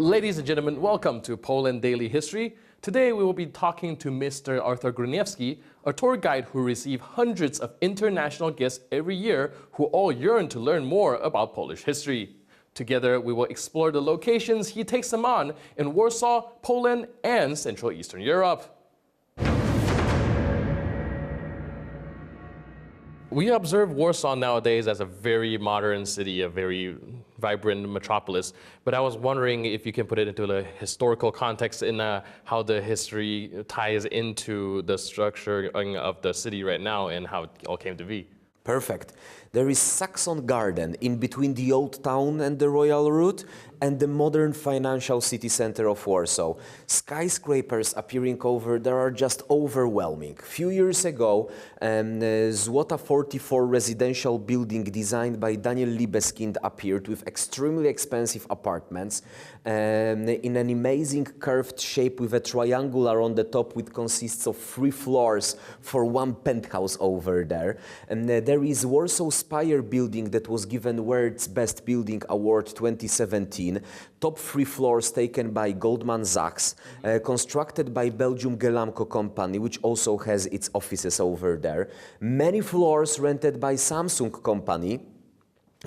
Ladies and gentlemen, welcome to Poland Daily History. Today we will be talking to Mr. Artur Górniewski, a tour guide who receives hundreds of international guests every year who all yearn to learn more about Polish history. Together we will explore the locations he takes them on in Warsaw, Poland, and Central Eastern Europe. We observe Warsaw nowadays as a very modern city, a very vibrant metropolis, but I was wondering if you can put it into a historical context in how the history ties into the structure of the city right now and how it all came to be. Perfect. There is Saxon Garden in between the old town and the Royal Route and the modern financial city center of Warsaw. Skyscrapers appearing over there are just overwhelming. A few years ago, Złota 44 residential building designed by Daniel Libeskind appeared with extremely expensive apartments in an amazing curved shape with a triangular on the top, which consists of 3 floors for one penthouse over there. And there is Warsaw Spire building that was given World's Best Building Award 2017. Top 3 floors taken by Goldman Sachs, constructed by Belgium Gelamco company, which also has its offices over there. Many floors rented by Samsung company,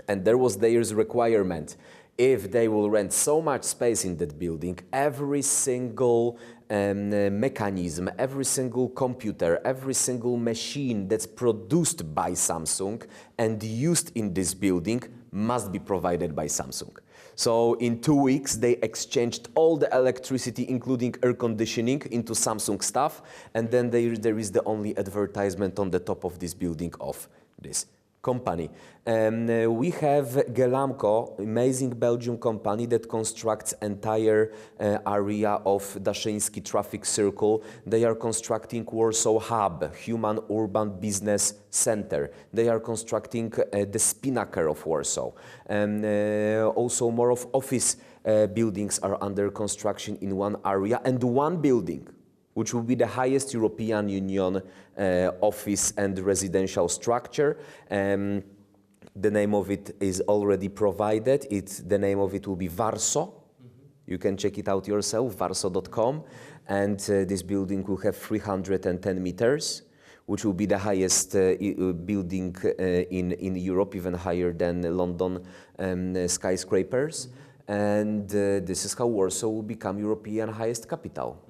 and there was their requirement. If they will rent so much space in that building, every single mechanism, every single computer, every single machine that's produced by Samsung and used in this building must be provided by Samsung. So in 2 weeks, they exchanged all the electricity, including air conditioning, into Samsung stuff. And then there is the only advertisement on the top of this building of this company. We have Gelamco, amazing Belgian company that constructs entire area of Daszyński traffic circle. They are constructing Warsaw Hub, human urban business center. They are constructing the Spinnaker of Warsaw. Also more of office buildings are under construction in one area, and one building which will be the highest European Union office and residential structure. The name of it is already provided. The name of it will be Warsaw. You can check it out yourself, warsaw.com. And this building will have 310 meters, which will be the highest building in Europe, even higher than London skyscrapers. And this is how Warsaw will become European highest capital.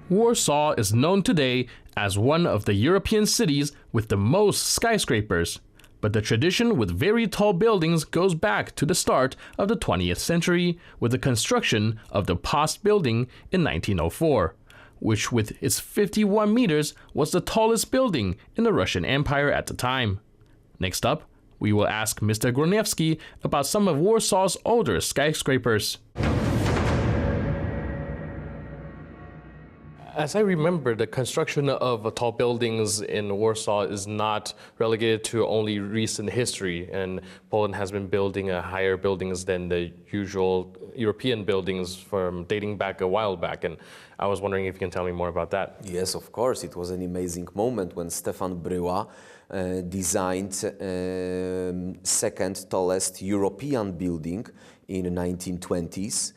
Warsaw is known today as one of the European cities with the most skyscrapers, but the tradition with very tall buildings goes back to the start of the 20th century with the construction of the Post building in 1904, which with its 51 meters was the tallest building in the Russian Empire at the time. Next up, we will ask Mr. Górniewski about some of Warsaw's older skyscrapers. As I remember, the construction of tall buildings in Warsaw is not relegated to only recent history, and Poland has been building higher buildings than the usual European buildings from dating back a while back, and I was wondering if you can tell me more about that. Yes, of course. It was an amazing moment when Stefan Bryła designed second tallest European building in the 1920s,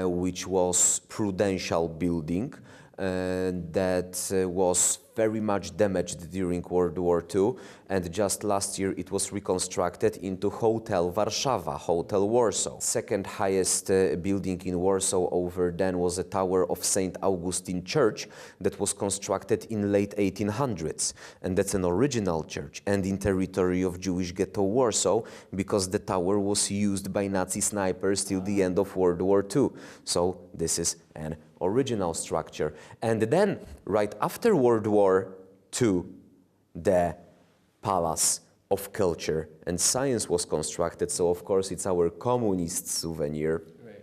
which was Prudential building. That was very much damaged during World War II, and just last year it was reconstructed into Hotel Warszawa, Hotel Warsaw. Second highest building in Warsaw over then was a tower of St. Augustine Church that was constructed in late 1800s, and that's an original church and in territory of Jewish ghetto Warsaw, because the tower was used by Nazi snipers till the end of World War II. So this is an original structure. And then, right after World War II, the Palace of Culture and Science was constructed. So, of course, it's our communist souvenir. Right.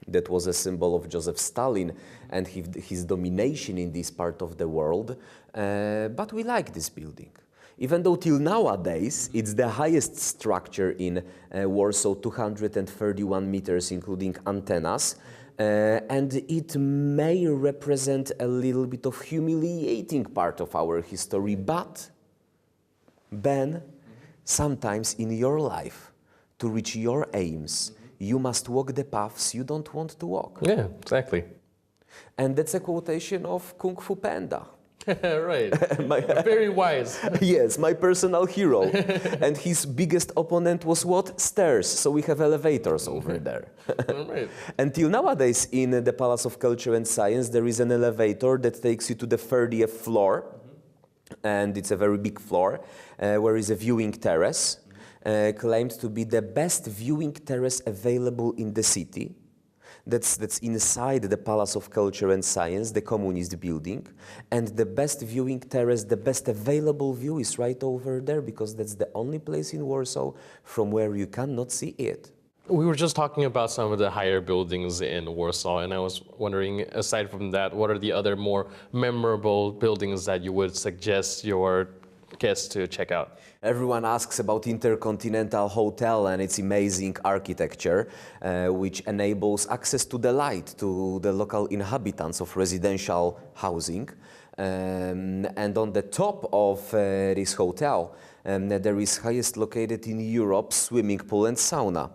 That was a symbol of Joseph Stalin and his domination in this part of the world. But we like this building. Even though till nowadays it's the highest structure in Warsaw, 231 meters, including antennas. And it may represent a little bit of humiliating part of our history, but Ben, sometimes in your life, to reach your aims, you must walk the paths you don't want to walk. Yeah, exactly. And that's a quotation of Kung Fu Panda. Right. Very wise. Yes, my personal hero. And his biggest opponent was what? Stairs. So we have elevators over there. Right. Until nowadays, in the Palace of Culture and Science, there is an elevator that takes you to the 30th floor. And it's a very big floor, where is a viewing terrace, claimed to be the best viewing terrace available in the city. That's inside the Palace of Culture and Science, the communist building. And the best viewing terrace, the best available view is right over there, because that's the only place in Warsaw from where you cannot see it. We were just talking about some of the higher buildings in Warsaw, and I was wondering, aside from that, what are the other more memorable buildings that you would suggest your guests to check out? Everyone asks about Intercontinental Hotel and its amazing architecture, which enables access to the light to the local inhabitants of residential housing. And on the top of this hotel, there is highest located in Europe swimming pool and sauna.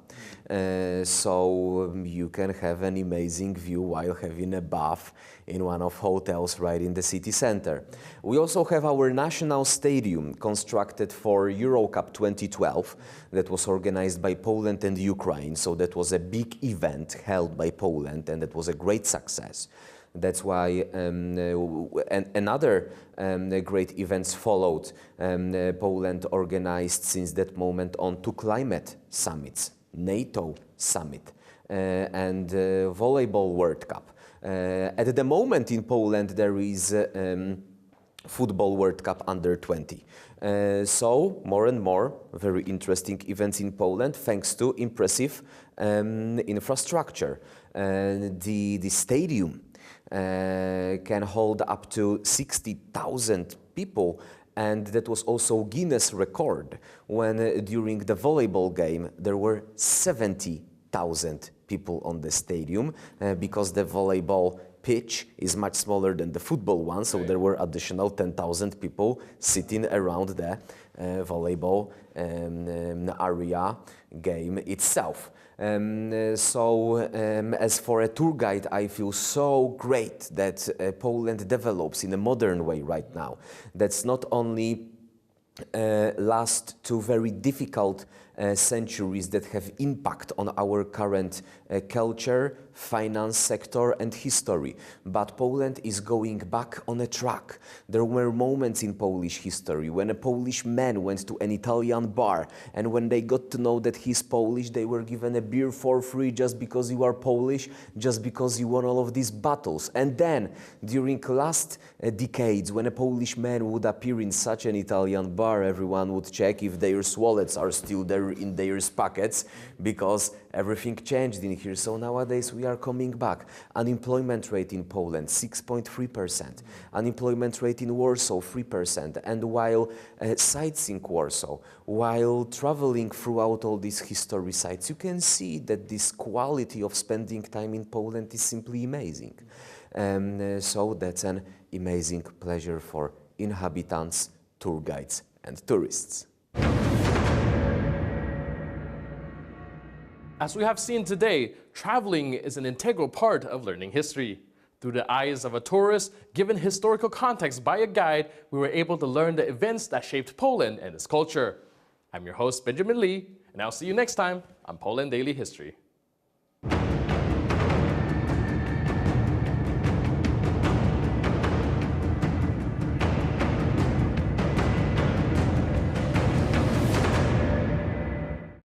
So you can have an amazing view while having a bath in one of hotels right in the city center. We also have our national stadium constructed for Euro Cup 2012 that was organized by Poland and Ukraine. So that was a big event held by Poland, and it was a great success. That's why another great events followed. Poland organized since that moment on 2 climate summits, NATO summit and volleyball World Cup. At the moment in Poland there is football World Cup under 20. So more and more very interesting events in Poland thanks to impressive infrastructure. The stadium can hold up to 60,000 people, and that was also Guinness record when during the volleyball game there were 70,000 people on the stadium because the volleyball pitch is much smaller than the football one, so there were additional 10,000 people sitting around the volleyball area game itself. As for a tour guide, I feel so great that Poland develops in a modern way right now. That's not only last 2 very difficult centuries that have impact on our current culture, finance sector and history. But Poland is going back on a track. There were moments in Polish history when a Polish man went to an Italian bar, and when they got to know that he's Polish, they were given a beer for free just because you are Polish, just because you won all of these battles. And then, during last decades, when a Polish man would appear in such an Italian bar, everyone would check if their wallets are still there in their pockets, because everything changed in here. So nowadays we are coming back. Unemployment rate in Poland 6.3%, unemployment rate in Warsaw 3%. And while sightseeing Warsaw, while traveling throughout all these history sites, you can see that this quality of spending time in Poland is simply amazing. So that's an amazing pleasure for inhabitants, tour guides and tourists. As we have seen today, traveling is an integral part of learning history. Through the eyes of a tourist, given historical context by a guide, we were able to learn the events that shaped Poland and its culture. I'm your host, Benjamin Lee, and I'll see you next time on Poland Daily History.